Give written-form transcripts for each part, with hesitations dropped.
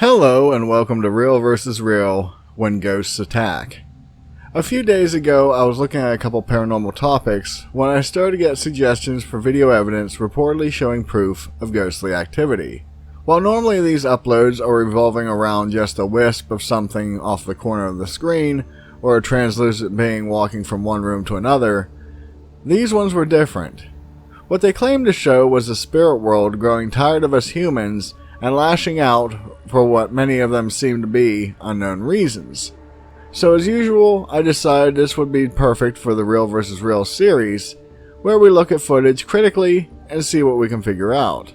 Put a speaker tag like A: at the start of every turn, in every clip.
A: Hello and welcome to Real vs. Real When Ghosts Attack. A few days ago I was looking at a couple paranormal topics when I started to get suggestions for video evidence reportedly showing proof of ghostly activity. While normally these uploads are revolving around just a wisp of something off the corner of the screen or a translucent being walking from one room to another, these ones were different. What they claimed to show was the spirit world growing tired of us humans and lashing out for what many of them seem to be unknown reasons. So as usual, I decided this would be perfect for the Real vs. Real series, where we look at footage critically and see what we can figure out.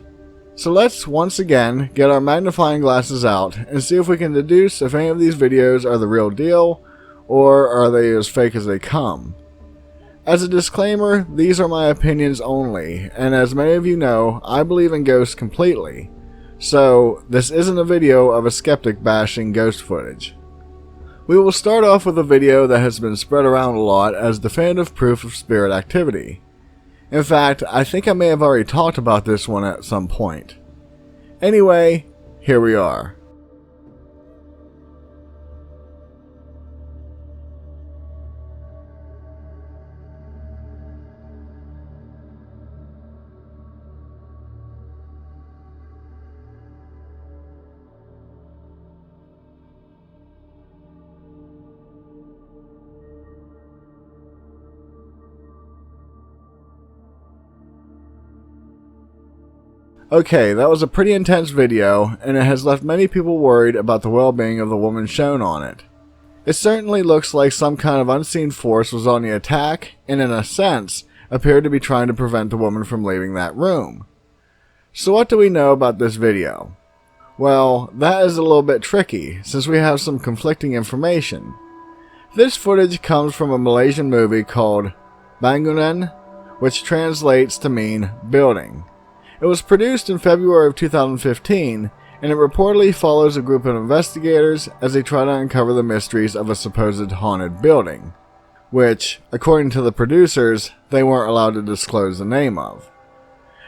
A: So let's once again get our magnifying glasses out and see if we can deduce if any of these videos are the real deal, or are they as fake as they come. As a disclaimer, these are my opinions only, and as many of you know, I believe in ghosts completely. So, this isn't a video of a skeptic bashing ghost footage. We will start off with a video that has been spread around a lot as definitive proof of spirit activity. In fact, I think I may have already talked about this one at some point. Anyway, here we are. Okay, that was a pretty intense video, and it has left many people worried about the well-being of the woman shown on it. It certainly looks like some kind of unseen force was on the attack, and in a sense, appeared to be trying to prevent the woman from leaving that room. So what do we know about this video? Well, that is a little bit tricky, since we have some conflicting information. This footage comes from a Malaysian movie called Bangunan, which translates to mean building. It was produced in February of 2015, and it reportedly follows a group of investigators as they try to uncover the mysteries of a supposed haunted building, which, according to the producers, they weren't allowed to disclose the name of.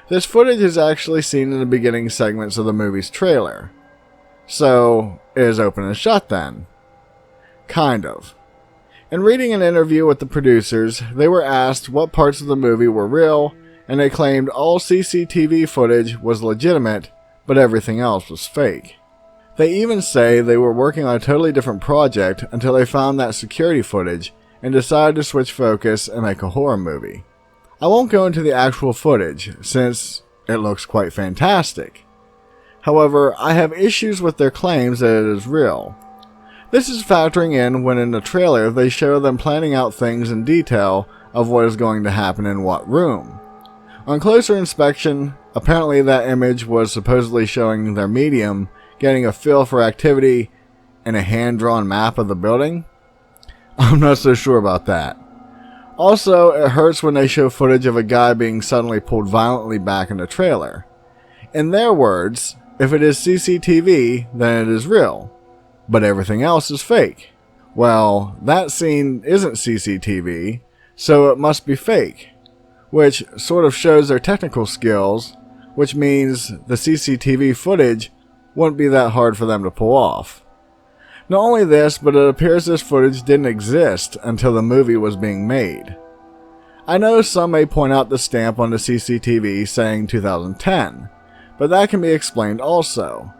A: This footage is actually seen in the beginning segments of the movie's trailer. So, it is open and shut then. Kind of. In reading an interview with the producers, they were asked what parts of the movie were real, and they claimed all CCTV footage was legitimate, but everything else was fake. They even say they were working on a totally different project until they found that security footage and decided to switch focus and make a horror movie. I won't go into the actual footage, since it looks quite fantastic. However, I have issues with their claims that it is real. This is factoring in when in the trailer they show them planning out things in detail of what is going to happen in what room. On closer inspection, apparently that image was supposedly showing their medium getting a feel for activity and a hand-drawn map of the building. I'm not so sure about that. Also, it hurts when they show footage of a guy being suddenly pulled violently back in the trailer. In their words, if it is CCTV, then it is real, but everything else is fake. Well, that scene isn't CCTV, so it must be fake. Which sort of shows their technical skills, which means the CCTV footage wouldn't be that hard for them to pull off. Not only this, but it appears this footage didn't exist until the movie was being made. I know some may point out the stamp on the CCTV saying 2010, but that can be explained also.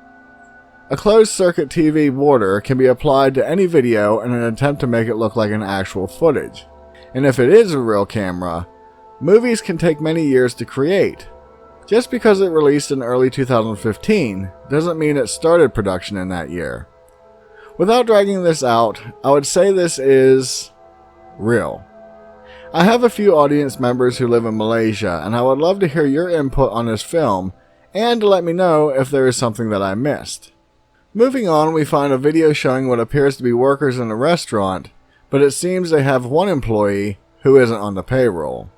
A: A closed-circuit TV border can be applied to any video in an attempt to make it look like an actual footage. And if it is a real camera, movies can take many years to create. Just because it released in early 2015 doesn't mean it started production in that year. Without dragging this out, I would say this is real. I have a few audience members who live in Malaysia, and I would love to hear your input on this film and to let me know if there is something that I missed. Moving on, we find a video showing what appears to be workers in a restaurant, but it seems they have one employee who isn't on the payroll.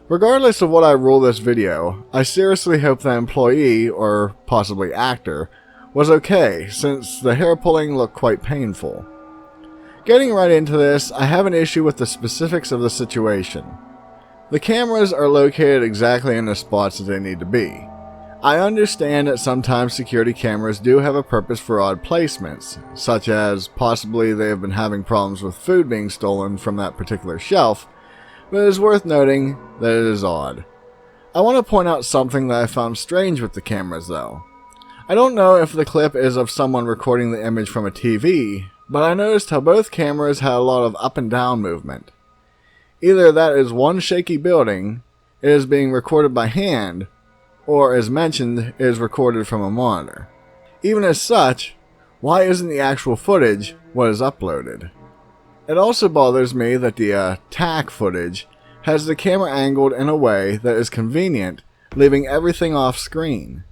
A: Regardless of what I rule this video, I seriously hope the employee, or possibly actor, was okay, since the hair pulling looked quite painful. Getting right into this, I have an issue with the specifics of the situation. The cameras are located exactly in the spots that they need to be. I understand that sometimes security cameras do have a purpose for odd placements, such as possibly they have been having problems with food being stolen from that particular shelf, but it is worth noting that it is odd. I want to point out something that I found strange with the cameras though. I don't know if the clip is of someone recording the image from a TV, but I noticed how both cameras had a lot of up and down movement. Either that is one shaky building, it is being recorded by hand, or as mentioned, it is recorded from a monitor. Even as such, why isn't the actual footage what is uploaded? It also bothers me that the attack footage has the camera angled in a way that is convenient, leaving everything off screen.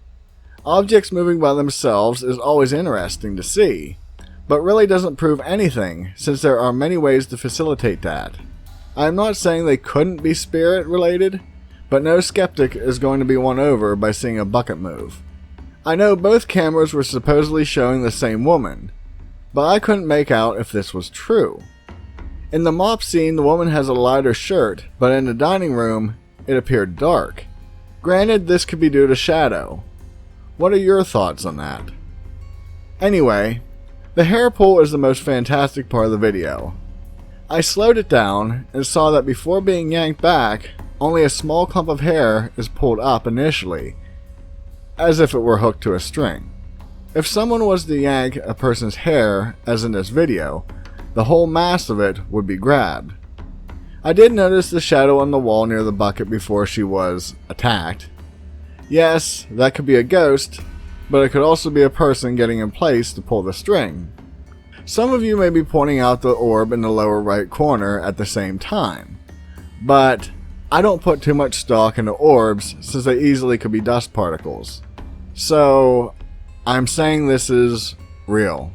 A: Objects moving by themselves is always interesting to see, but really doesn't prove anything since there are many ways to facilitate that. I am not saying they couldn't be spirit related, but no skeptic is going to be won over by seeing a bucket move. I know both cameras were supposedly showing the same woman, but I couldn't make out if this was true. In the mop scene, the woman has a lighter shirt, but in the dining room, it appeared dark. Granted, this could be due to shadow. What are your thoughts on that? Anyway, the hair pull is the most fantastic part of the video. I slowed it down and saw that before being yanked back, only a small clump of hair is pulled up initially, as if it were hooked to a string. If someone was to yank a person's hair, as in this video, the whole mass of it would be grabbed. I did notice the shadow on the wall near the bucket before she was attacked. Yes, that could be a ghost, but it could also be a person getting in place to pull the string. Some of you may be pointing out the orb in the lower right corner at the same time, but I don't put too much stock into orbs since they easily could be dust particles. So, I'm saying this is real.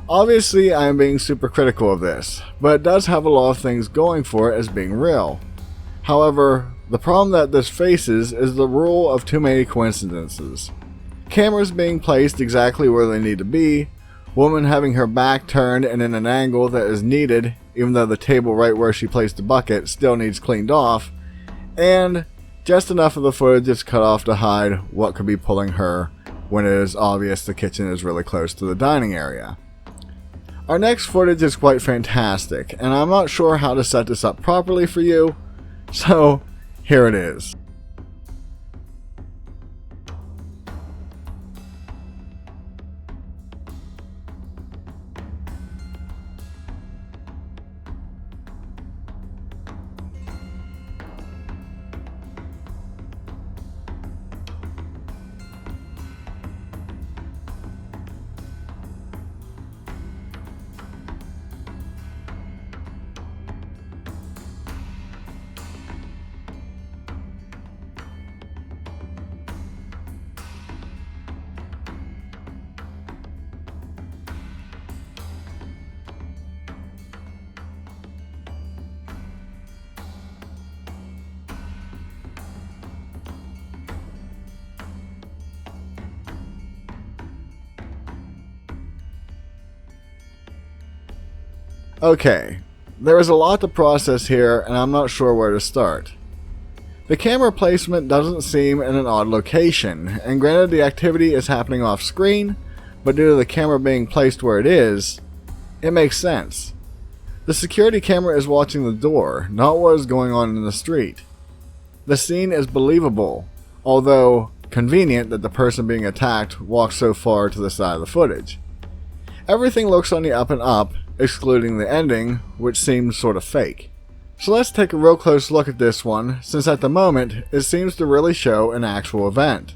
A: Obviously, I am being super critical of this, but it does have a lot of things going for it as being real. However, the problem that this faces is the rule of too many coincidences. Cameras being placed exactly where they need to be, woman having her back turned and in an angle that is needed even though the table right where she placed the bucket still needs cleaned off, and just enough of the footage is cut off to hide what could be pulling her when it is obvious the kitchen is really close to the dining area. Our next footage is quite fantastic, and I'm not sure how to set this up properly for you, so here it is. Okay, there is a lot to process here and I'm not sure where to start. The camera placement doesn't seem in an odd location, and granted the activity is happening off screen, but due to the camera being placed where it is, it makes sense. The security camera is watching the door, not what is going on in the street. The scene is believable, although convenient that the person being attacked walks so far to the side of the footage. Everything looks on the up and up, excluding the ending, which seems sort of fake. So let's take a real close look at this one, since at the moment it seems to really show an actual event.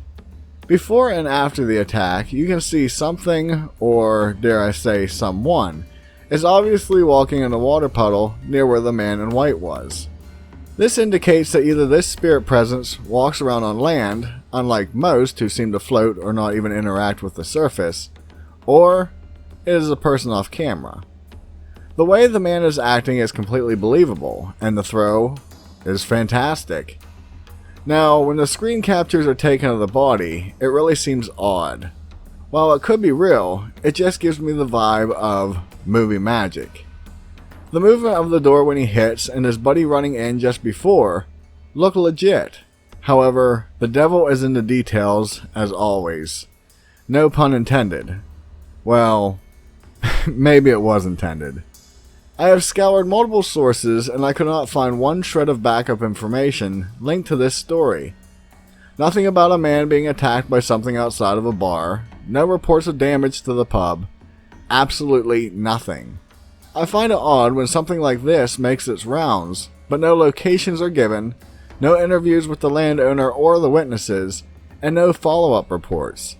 A: Before and after the attack, you can see something, or dare I say someone, is obviously walking in a water puddle near where the man in white was. This indicates that either this spirit presence walks around on land, unlike most who seem to float or not even interact with the surface, or it is a person off camera. The way the man is acting is completely believable, and the throw, is fantastic. Now, when the screen captures are taken of the body, it really seems odd. While it could be real, it just gives me the vibe of movie magic. The movement of the door when he hits and his buddy running in just before look legit. However, the devil is in the details, as always. No pun intended. Well, maybe it was intended. I have scoured multiple sources and I could not find one shred of backup information linked to this story. Nothing about a man being attacked by something outside of a bar. No reports of damage to the pub. Absolutely nothing. I find it odd when something like this makes its rounds, but no locations are given, no interviews with the landowner or the witnesses, and no follow-up reports.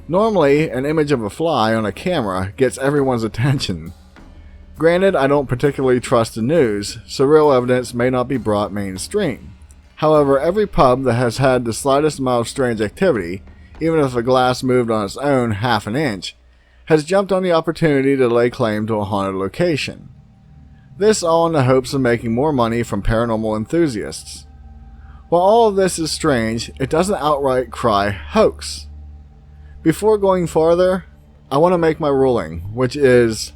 A: Normally, an image of a fly on a camera gets everyone's attention. Granted, I don't particularly trust the news, so real evidence may not be brought mainstream. However, every pub that has had the slightest amount of strange activity, even if a glass moved on its own half an inch, has jumped on the opportunity to lay claim to a haunted location. This all in the hopes of making more money from paranormal enthusiasts. While all of this is strange, it doesn't outright cry hoax. Before going farther, I want to make my ruling, which is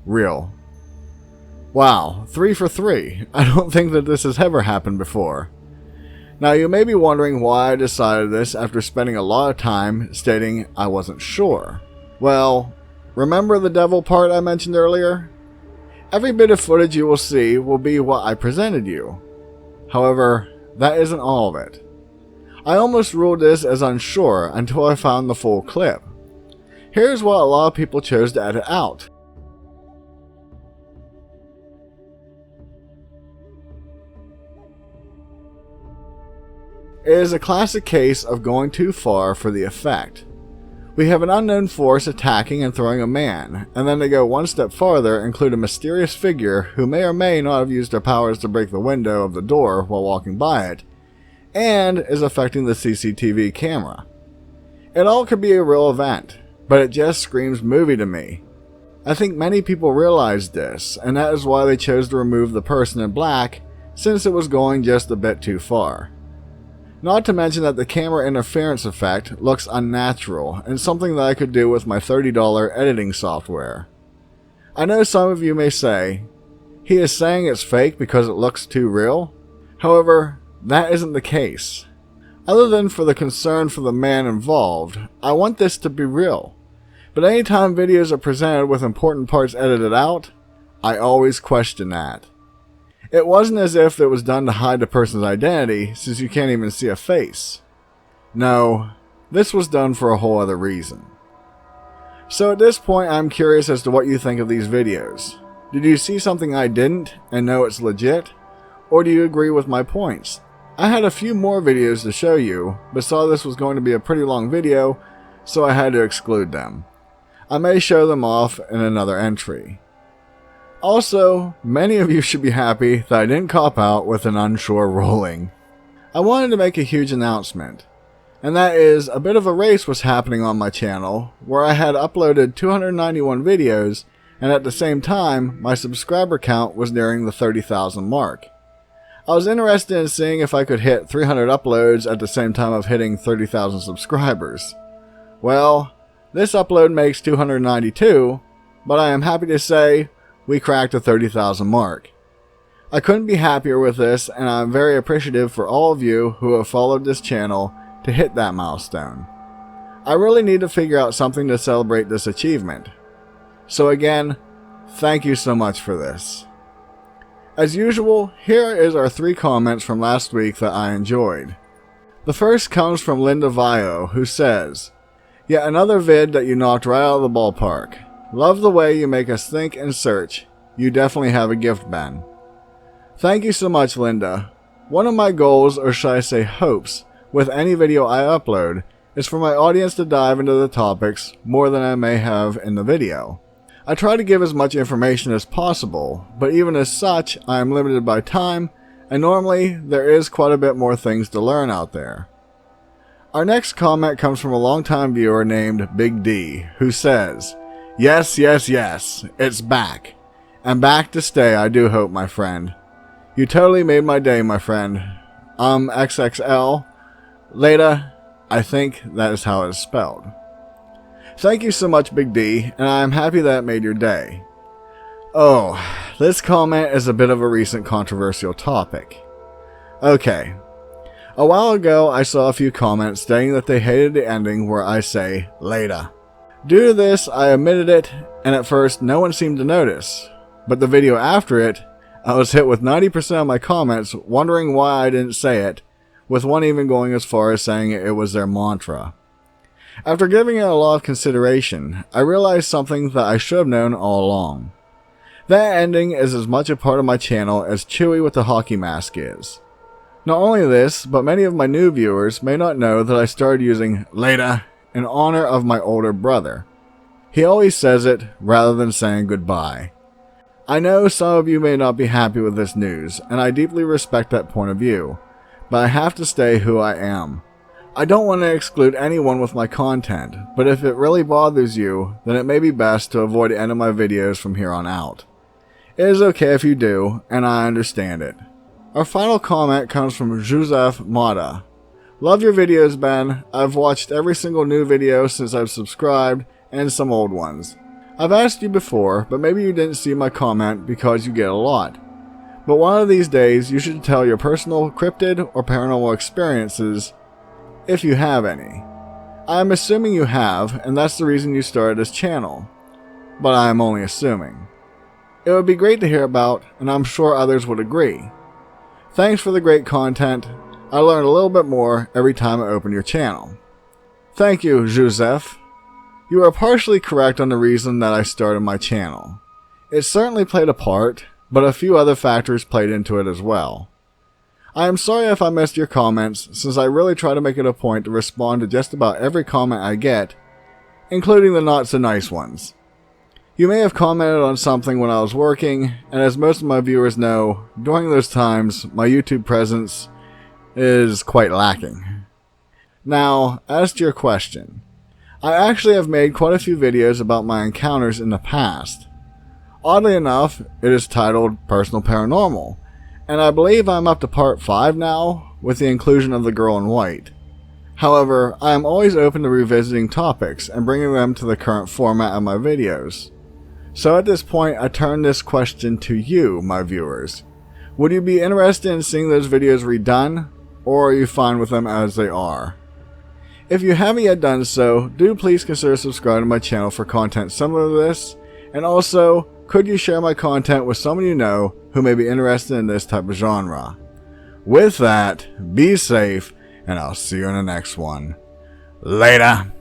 A: real. Wow, 3 for 3. I don't think that this has ever happened before. Now you may be wondering why I decided this after spending a lot of time stating I wasn't sure. Well, remember the devil part I mentioned earlier? Every bit of footage you will see will be what I presented you. However, that isn't all of it. I almost ruled this as unsure until I found the full clip. Here's what a lot of people chose to edit out. It is a classic case of going too far for the effect. We have an unknown force attacking and throwing a man, and then they go one step farther and include a mysterious figure who may or may not have used their powers to break the window of the door while walking by it, and is affecting the CCTV camera. It all could be a real event, but it just screams movie to me. I think many people realized this, and that is why they chose to remove the person in black, since it was going just a bit too far. Not to mention that the camera interference effect looks unnatural and something that I could do with my $30 editing software. I know some of you may say, he is saying it's fake because it looks too real. However, that isn't the case. Other than for the concern for the man involved, I want this to be real. But anytime videos are presented with important parts edited out, I always question that. It wasn't as if it was done to hide the person's identity, since you can't even see a face. No, this was done for a whole other reason. So at this point, I'm curious as to what you think of these videos. Did you see something I didn't and know it's legit? Or do you agree with my points? I had a few more videos to show you, but saw this was going to be a pretty long video, so I had to exclude them. I may show them off in another entry. Also, many of you should be happy that I didn't cop out with an unsure ruling. I wanted to make a huge announcement, and that is a bit of a race was happening on my channel where I had uploaded 291 videos, and at the same time my subscriber count was nearing the 30,000 mark. I was interested in seeing if I could hit 300 uploads at the same time of hitting 30,000 subscribers. Well, this upload makes 292, but I am happy to say we cracked the 30,000 mark. I couldn't be happier with this, and I'm very appreciative for all of you who have followed this channel to hit that milestone. I really need to figure out something to celebrate this achievement. So again, thank you so much for this. As usual, here is our 3 comments from last week that I enjoyed. The first comes from Linda Vio, who says, "Yet another vid that you knocked right out of the ballpark. Love the way you make us think and search. You definitely have a gift, Ben." Thank you so much, Linda. One of my goals, or should I say hopes, with any video I upload, is for my audience to dive into the topics more than I may have in the video. I try to give as much information as possible, but even as such, I am limited by time, and normally there is quite a bit more things to learn out there. Our next comment comes from a longtime viewer named Big D, who says, "Yes, yes, yes, it's back. And back to stay, I do hope, my friend. You totally made my day, my friend. XXL. Later, I think that is how it is spelled. Thank you so much, Big D, and I am happy that it made your day. Oh, this comment is a bit of a recent controversial topic. Okay. A while ago, I saw a few comments stating that they hated the ending where I say, later. Due to this, I omitted it, and at first, no one seemed to notice. But the video after it, I was hit with 90% of my comments wondering why I didn't say it, with one even going as far as saying it was their mantra. After giving it a lot of consideration, I realized something that I should have known all along. That ending is as much a part of my channel as Chewie with the hockey mask is. Not only this, but many of my new viewers may not know that I started using later in honor of my older brother. He always says it rather than saying goodbye. I know some of you may not be happy with this news, and I deeply respect that point of view, but I have to stay who I am. I don't want to exclude anyone with my content, but if it really bothers you, then it may be best to avoid the end of my videos from here on out. It is okay if you do, and I understand it. Our final comment comes from Joseph Mata. Love your videos, Ben. I've watched every single new video since I've subscribed, and some old ones. I've asked you before, but maybe you didn't see my comment because you get a lot. But one of these days, you should tell your personal cryptid or paranormal experiences, if you have any. I'm assuming you have, and that's the reason you started this channel. But I am only assuming. It would be great to hear about, and I'm sure others would agree. Thanks for the great content. I learn a little bit more every time I open your channel. Thank you, Joseph. You are partially correct on the reason that I started my channel. It certainly played a part, but a few other factors played into it as well. I am sorry if I missed your comments, since I really try to make it a point to respond to just about every comment I get, including the not so nice ones. You may have commented on something when I was working, and as most of my viewers know, during those times, my YouTube presence is quite lacking. Now, as to your question, I actually have made quite a few videos about my encounters in the past. Oddly enough, it is titled Personal Paranormal, and I believe I'm up to part 5 now, with the inclusion of the girl in white. However, I am always open to revisiting topics and bringing them to the current format of my videos. So at this point, I turn this question to you, my viewers. Would you be interested in seeing those videos redone, or are you fine with them as they are? If you haven't yet done so, do please consider subscribing to my channel for content similar to this, and also, could you share my content with someone you know who may be interested in this type of genre? With that, be safe, and I'll see you in the next one. Later!